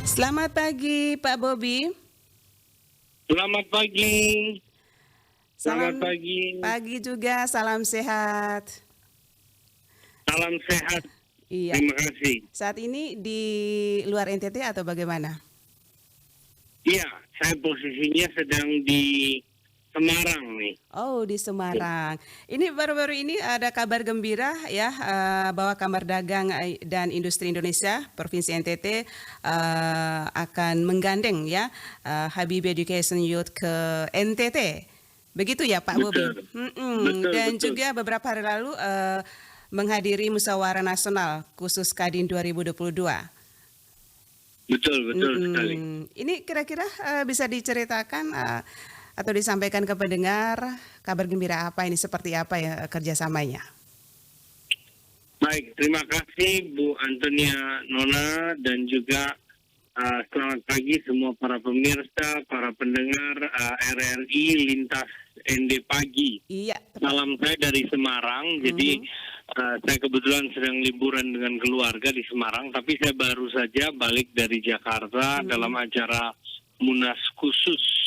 Selamat pagi Pak Bobi. Selamat pagi. Selamat Salam pagi. pagi juga, salam sehat. Salam sehat. Iya, Terima kasih. saat ini di luar NTT atau bagaimana? Iya, saya posisinya sedang di Semarang nih. Oh, di Semarang. Ini baru-baru ini ada kabar gembira ya, bahwa Kamar Dagang dan Industri Indonesia Provinsi NTT akan menggandeng ya Habibie Education Youth ke NTT. Begitu ya Pak Bobi. Betul. Betul, Dan betul. juga beberapa hari lalu menghadiri musyawarah nasional khusus Kadin 2022. Betul, betul sekali. Ini kira-kira bisa diceritakan atau disampaikan ke pendengar kabar gembira apa ini, seperti apa ya kerjasamanya? Baik, terima kasih Bu Antonia Nona dan juga selamat pagi semua para pemirsa, para pendengar RRI Lintas ND Pagi. Iya, Salam saya dari Semarang, jadi saya kebetulan sedang liburan dengan keluarga di Semarang, tapi saya baru saja balik dari Jakarta dalam acara Munas khusus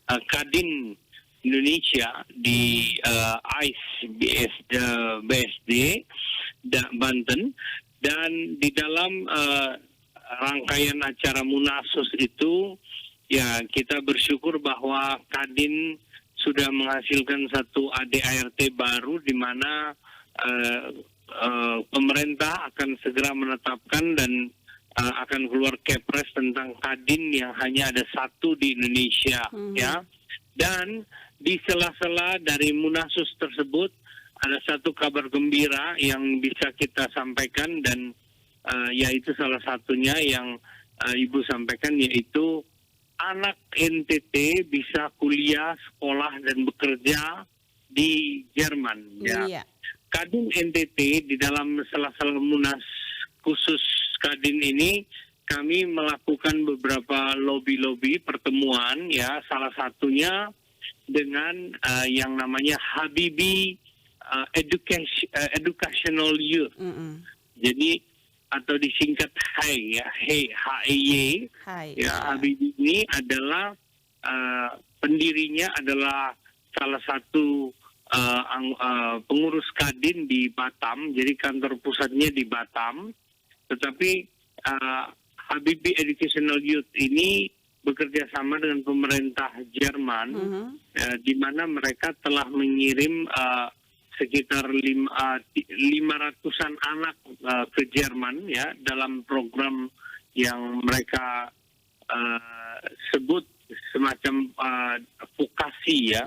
Kadin Indonesia di AIS BSD Banten, dan di dalam rangkaian acara Munasus itu ya kita bersyukur bahwa Kadin sudah menghasilkan satu ADART baru di mana pemerintah akan segera menetapkan dan akan keluar Kepres tentang Kadin yang hanya ada satu di Indonesia, ya. Dan di sela-sela dari Munasus tersebut ada satu kabar gembira yang bisa kita sampaikan, dan yaitu salah satunya yang Ibu sampaikan, yaitu anak NTT bisa kuliah, sekolah, dan bekerja di Jerman. Ya. iya. Kadin NTT di dalam sela-sela Munas khusus Kadin ini kami melakukan beberapa lobby pertemuan, ya, salah satunya dengan yang namanya Habibie Educational Youth. Jadi atau disingkat HEY, ya, HEY. Hai. Ya, Habibie ini adalah pendirinya adalah salah satu pengurus Kadin di Batam, jadi kantor pusatnya di Batam. Tetapi Habibie Educational Youth ini bekerja sama dengan pemerintah Jerman, di mana mereka telah mengirim sekitar 500-an anak ke Jerman, ya, dalam program yang mereka sebut semacam vokasi, ya.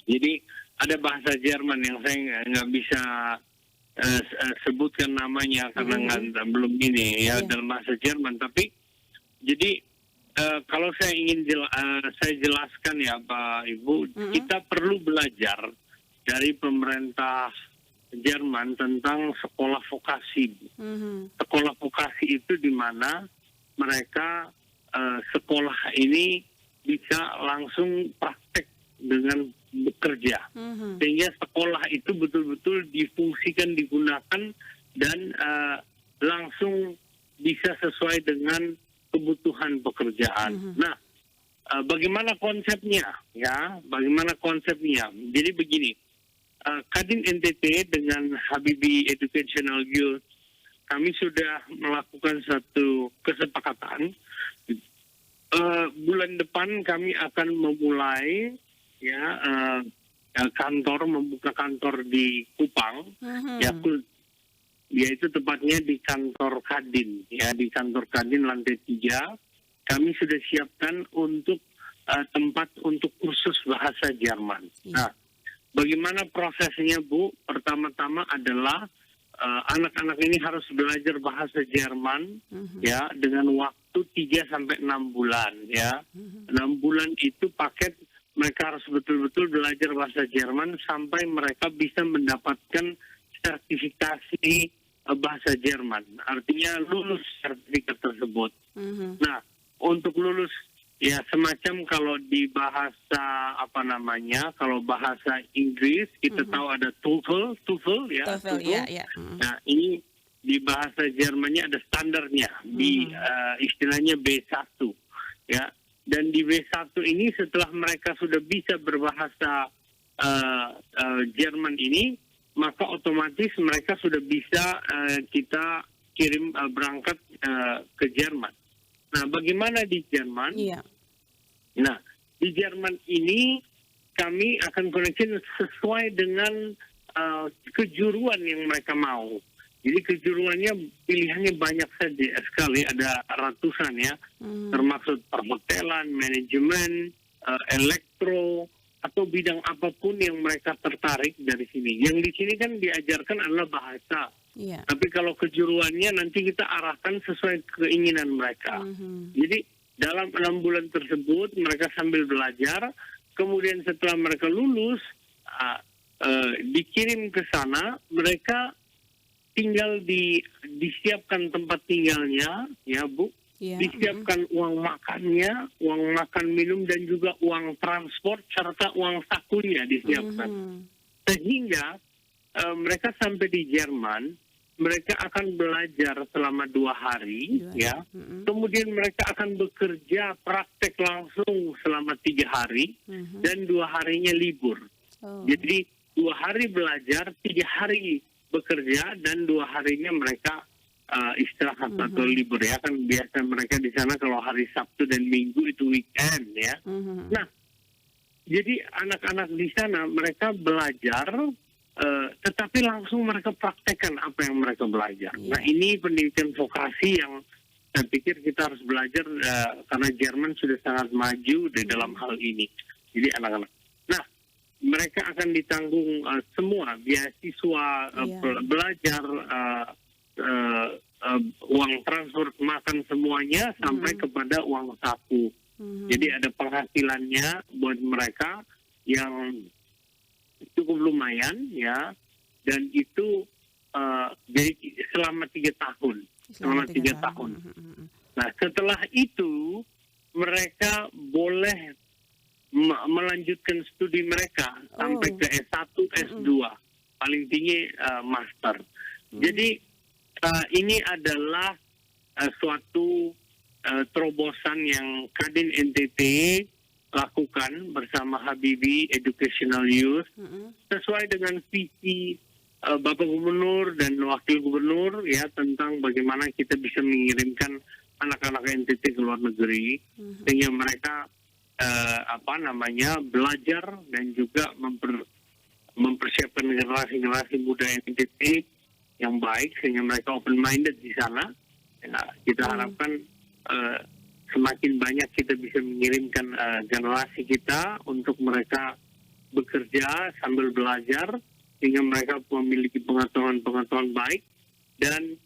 Jadi ada bahasa Jerman yang saya nggak bisa sebutkan namanya karena belum ini, ya, dalam bahasa Jerman. Tapi jadi kalau saya ingin saya jelaskan, ya Pak Ibu, kita perlu belajar dari pemerintah Jerman tentang sekolah vokasi. Sekolah vokasi itu di mana mereka sekolah ini bisa langsung praktek dengan bekerja, sehingga sekolah itu betul-betul difungsikan, digunakan, dan langsung bisa sesuai dengan kebutuhan pekerjaan. Nah, bagaimana konsepnya? Ya, bagaimana konsepnya? Jadi begini. Kadin NTT dengan Habibie Educational Youth, kami sudah melakukan satu kesepakatan. Bulan depan kami akan memulai, ya, membuka kantor di Kupang, yaitu tepatnya di kantor Kadin, ya, di kantor Kadin lantai 3. Kami sudah siapkan untuk tempat untuk kursus bahasa Jerman. Nah, bagaimana prosesnya, Bu? Pertama-tama adalah anak-anak ini harus belajar bahasa Jerman, ya, dengan waktu 3-6 bulan, ya. 6 bulan itu paket mereka harus betul-betul belajar bahasa Jerman sampai mereka bisa mendapatkan sertifikasi bahasa Jerman. Artinya lulus sertifikat tersebut. Nah, untuk lulus, ya, semacam kalau di bahasa kalau bahasa Inggris kita tahu ada TOEFL, ya. TOEFL, ya. Nah, ini di bahasa Jermannya ada standarnya, di istilahnya B1 ya. Dan di B1 ini setelah mereka sudah bisa berbahasa Jerman ini, maka otomatis mereka sudah bisa kita kirim berangkat ke Jerman. Nah, bagaimana di Jerman? Iya. Nah, di Jerman ini kami akan connection sesuai dengan kejuruan yang mereka mau. Jadi kejuruannya pilihannya banyak saja sekali, ada ratusan ya, termasuk perhotelan, manajemen, elektro, atau bidang apapun yang mereka tertarik dari sini. Yang di sini kan diajarkan adalah bahasa. Iya. Tapi kalau kejuruannya nanti kita arahkan sesuai keinginan mereka. Jadi dalam 6 bulan tersebut mereka sambil belajar, kemudian setelah mereka lulus, dikirim ke sana, mereka tinggal disiapkan tempat tinggalnya, ya Bu, disiapkan uang makannya, uang makan minum dan juga uang transport serta uang sakunya disiapkan. Sehingga mereka sampai di Jerman, mereka akan belajar selama 2 hari, ya. Kemudian mereka akan bekerja praktek langsung selama 3 hari dan 2 harinya libur. Jadi 2 hari belajar, 3 hari bekerja dan 2 harinya mereka istirahat atau libur ya. Kan biasa mereka di sana kalau hari Sabtu dan Minggu itu weekend ya. Nah, jadi anak-anak di sana mereka belajar, tetapi langsung mereka praktekkan apa yang mereka belajar. Nah, ini pendidikan vokasi yang saya pikir kita harus belajar karena Jerman sudah sangat maju di dalam hal ini. Jadi anak-anak. Nah, mereka akan ditanggung semua beasiswa, belajar, uang transport, makan semuanya sampai kepada uang saku. Jadi ada penghasilannya buat mereka yang cukup lumayan ya, dan itu jadi selama 3 tahun. Selama 3 tahun. Nah, setelah itu mereka boleh melanjutkan studi mereka sampai ke S1, S2, paling tinggi master. Jadi ini adalah suatu terobosan yang Kadin NTT lakukan bersama Habibie Educational Youth sesuai dengan visi Bapak Gubernur dan Wakil Gubernur ya, tentang bagaimana kita bisa mengirimkan anak-anak NTT ke luar negeri sehingga mereka belajar dan juga mempersiapkan generasi muda NTT yang baik sehingga mereka open minded di sana. Ya, kita harapkan semakin banyak kita bisa mengirimkan generasi kita untuk mereka bekerja sambil belajar sehingga mereka memiliki pengetahuan baik dan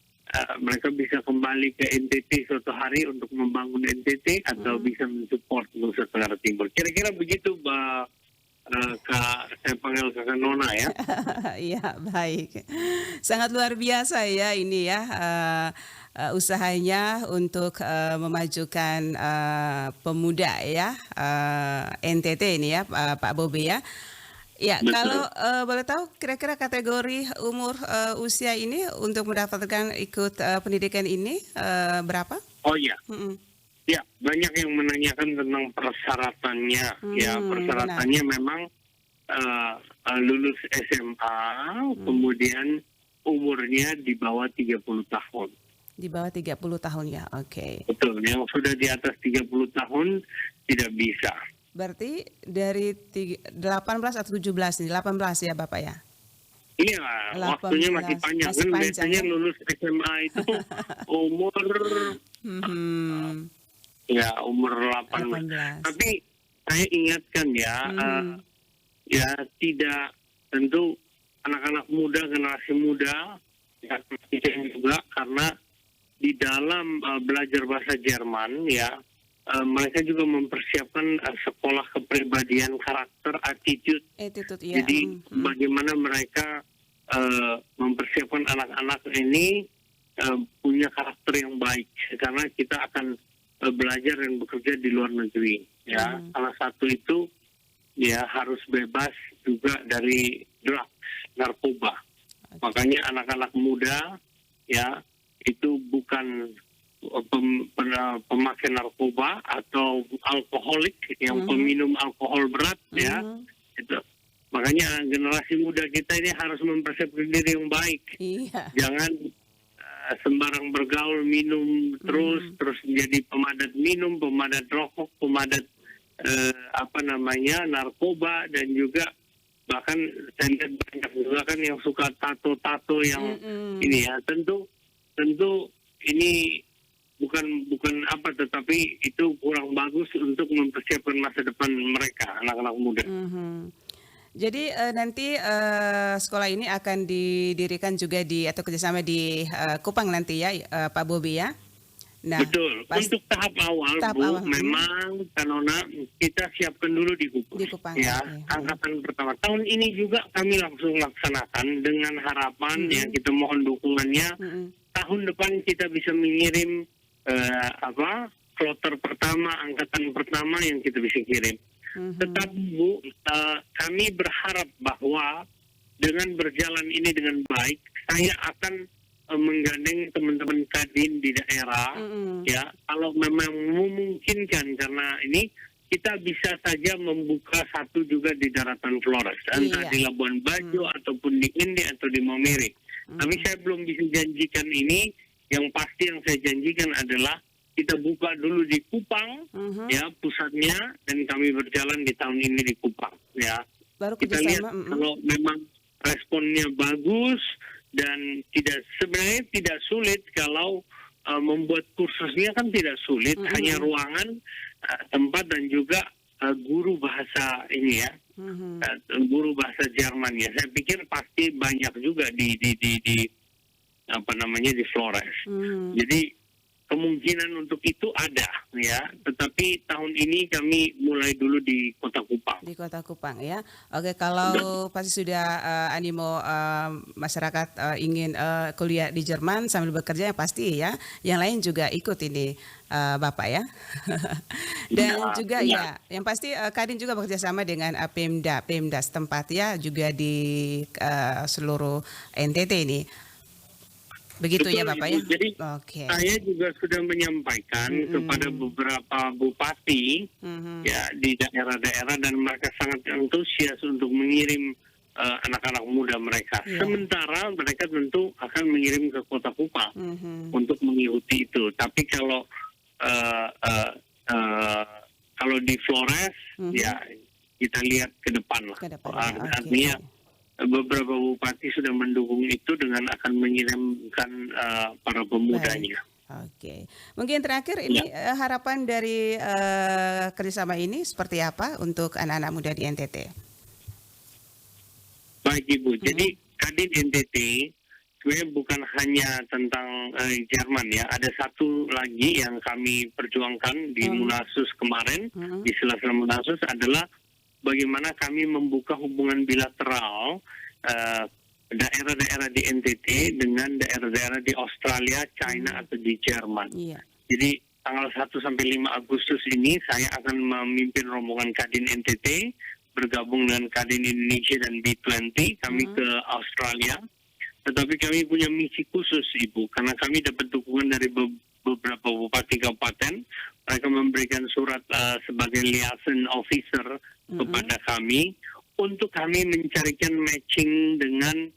mereka bisa kembali ke NTT suatu hari untuk membangun NTT atau bisa mensupport Nusa Tenggara Timur. Kira-kira begitu, Kak, saya panggil Kakak Nona ya. Iya, baik. Sangat luar biasa ya ini ya, usahanya untuk memajukan pemuda ya, NTT ini ya, Pak Bobi ya. Ya, Betul. kalau boleh tahu kira-kira kategori umur usia ini untuk mendapatkan ikut pendidikan ini berapa? Oh iya. Ya, banyak yang menanyakan tentang persyaratannya. Ya, persyaratannya memang lulus SMA, kemudian umurnya di bawah 30 tahun. Di bawah 30 tahun ya, oke. Betul, yang sudah di atas 30 tahun tidak bisa. Berarti dari 18 atau 17 nih, 18 ya Bapak ya? Iya, waktunya masih panjang. Kan biasanya ya? lulus SMA itu umur umur 18. Tapi saya ingatkan ya, ya tidak, tentu anak-anak muda, generasi muda, ya juga karena di dalam belajar bahasa Jerman ya, mereka juga mempersiapkan sekolah kepribadian, karakter, attitude. Ya. Jadi bagaimana mereka mempersiapkan anak-anak ini punya karakter yang baik, karena kita akan belajar dan bekerja di luar negeri. Ya, salah satu itu ya harus bebas juga dari drugs, narkoba. Makanya anak-anak muda ya itu bukan pemakai narkoba atau alkoholik yang peminum alkohol berat ya itu. Makanya generasi muda kita ini harus mempersiapkan diri yang baik. Iya. Jangan sembarang bergaul, minum terus menjadi pemadat minum, pemadat rokok, pemadat narkoba, dan juga bahkan saya lihat banyak juga kan yang suka tato-tato yang ini ya. Tentu ini bukan tetapi itu kurang bagus untuk mempersiapkan masa depan mereka, anak-anak muda. Jadi nanti sekolah ini akan didirikan juga atau kerjasama di Kupang nanti ya, Pak Bobi ya. Nah, betul. Untuk tahap awal, memang Kanona kita siapkan dulu di Kupang. Di Kupang ya, angkatan pertama. Tahun ini juga kami langsung laksanakan dengan harapan ya kita mohon dukungannya. Tahun depan kita bisa mengirim kloter pertama, angkatan pertama yang kita bisa kirim. Tetapi Bu, kami berharap bahwa dengan berjalan ini dengan baik, saya akan menggandeng teman-teman Kadin di daerah, ya, kalau memang memungkinkan, karena ini kita bisa saja membuka satu juga di daratan Flores, entah di Labuan Bajo ataupun di Indi atau di Maumere. Tapi saya belum bisa janjikan ini. Yang pasti yang saya janjikan adalah kita buka dulu di Kupang, ya pusatnya, dan kami berjalan di tahun ini di Kupang, ya. Baru kita lihat kalau memang responnya bagus dan sebenarnya tidak sulit kalau membuat kursusnya kan tidak sulit, hanya ruangan, tempat dan juga guru bahasa ini ya, guru bahasa Jerman ya. Saya pikir pasti banyak juga di Flores. Jadi kemungkinan untuk itu ada ya, tetapi tahun ini kami mulai dulu di Kota Kupang. Di Kota Kupang ya. Oke, kalau pasti sudah animo masyarakat ingin kuliah di Jerman sambil bekerja, yang pasti ya. Yang lain juga ikut ini Bapak ya. Dan juga ya, yang pasti Kadin juga bekerja sama dengan Pemda setempat ya, juga di seluruh NTT ini. Begitu. Betul, ya Bapak ya. Jadi saya juga sudah menyampaikan kepada beberapa bupati ya di daerah-daerah, dan mereka sangat antusias untuk mengirim anak-anak muda mereka. Sementara mereka tentu akan mengirim ke Kota Kupang untuk mengikuti itu. Tapi kalau di Flores ya kita lihat ke depan lah. Artinya beberapa bupati sudah mendukung itu dengan akan mengirimkan para pemudanya. Oke. Mungkin terakhir ini harapan dari kerjasama ini seperti apa untuk anak-anak muda di NTT? Baik Ibu, jadi Kadin NTT sebenarnya bukan hanya tentang Jerman ya. Ada satu lagi yang kami perjuangkan di Munasus kemarin, di sela-sela Munasus, adalah bagaimana kami membuka hubungan bilateral daerah-daerah di NTT dengan daerah-daerah di Australia, China, atau di Jerman. Jadi tanggal 1 sampai 5 Agustus ini saya akan memimpin rombongan Kadin NTT bergabung dengan Kadin Indonesia dan B20. Kami ke Australia. Tetapi kami punya misi khusus Ibu, karena kami dapat dukungan dari beberapa bupati kabupaten. Mereka memberikan surat sebagai liaison officer kepada kami untuk kami mencarikan matching dengan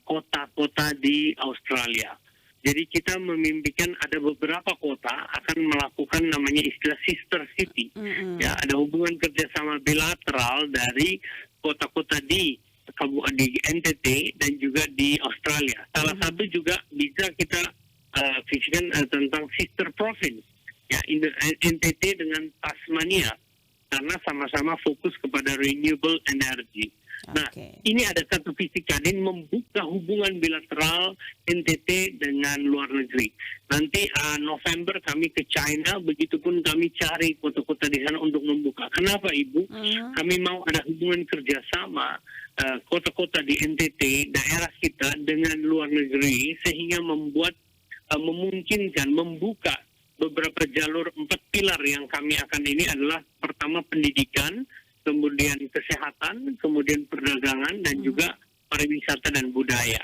kota-kota di Australia. Jadi kita memimpikan ada beberapa kota akan melakukan namanya istilah sister city. Ya, ada hubungan kerjasama bilateral dari kota-kota di NTT dan juga di Australia. Salah satu juga bisa kita visikan tentang sister province, ya, NTT dengan Tasmania, karena sama-sama fokus kepada renewable energy. Nah, ini ada satu visi Kadin membuka hubungan bilateral NTT dengan luar negeri. Nanti November kami ke China, begitupun kami cari kota-kota di sana untuk membuka. Kenapa Ibu? Kami mau ada hubungan kerjasama kota-kota di NTT, daerah kita dengan luar negeri, sehingga memungkinkan membuka beberapa jalur 4 pilar yang kami akan ini adalah pertama pendidikan, kemudian kesehatan, kemudian perdagangan, dan juga pariwisata dan budaya.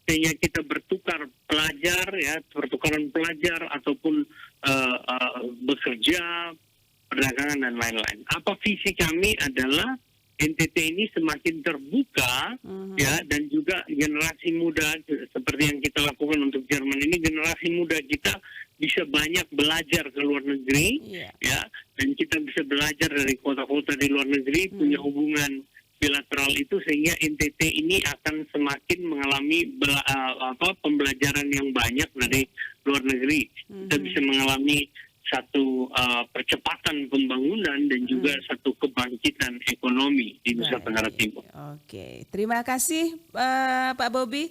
sehingga kita bertukar pelajar, ya, pertukaran pelajar ataupun bekerja, perdagangan dan lain-lain. Apa visi kami adalah NTT ini semakin terbuka, ya, dan juga generasi muda seperti yang kita lakukan untuk Jerman ini, generasi muda kita bisa banyak belajar ke luar negeri, ya, dan kita bisa belajar dari kota-kota di luar negeri, punya hubungan bilateral itu, sehingga NTT ini akan semakin mengalami pembelajaran yang banyak dari luar negeri. Kita bisa mengalami satu percepatan pembangunan dan juga satu kebangkitan ekonomi di Nusa Tenggara Timur. Oke, terima kasih Pak Bobi.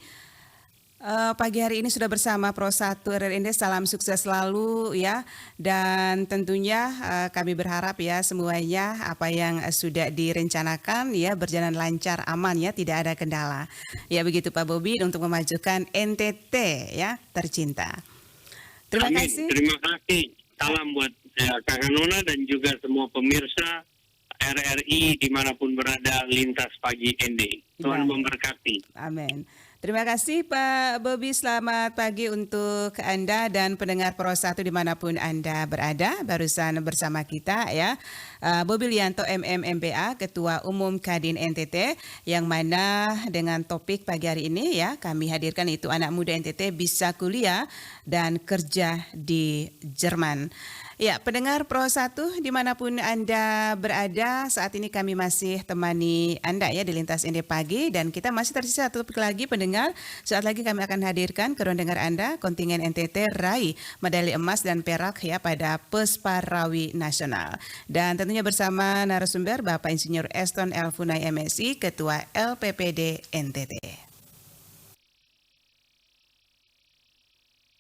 Pagi hari ini sudah bersama Pro 1 RRND, salam sukses selalu ya, dan tentunya kami berharap ya semuanya apa yang sudah direncanakan ya berjalan lancar, aman ya, tidak ada kendala. Ya begitu Pak Bobi untuk memajukan NTT ya tercinta. Terima kasih. Terima kasih. Salam buat Kakak Nona dan juga semua pemirsa RRI dimanapun berada lintas pagi ND. Tuhan memberkati. Amin. Terima kasih Pak Bobi, selamat pagi untuk Anda dan pendengar Pro 1 dimanapun Anda berada. Barusan bersama kita ya, Bobi Lianto MMMPA, Ketua Umum Kadin NTT, yang mana dengan topik pagi hari ini ya kami hadirkan itu anak muda NTT bisa kuliah dan kerja di Jerman. Ya, pendengar Pro 1 dimanapun Anda berada, saat ini kami masih temani Anda ya di Lintas ND Pagi, dan kita masih tersisa satu topik lagi pendengar. Saat lagi kami akan hadirkan ke ruang dengar Anda kontingen NTT raih medali emas dan perak ya pada Pesparawi Nasional. Dan tentunya bersama narasumber Bapak Insinyur Eston Elfunai MSI, Ketua LPPD NTT.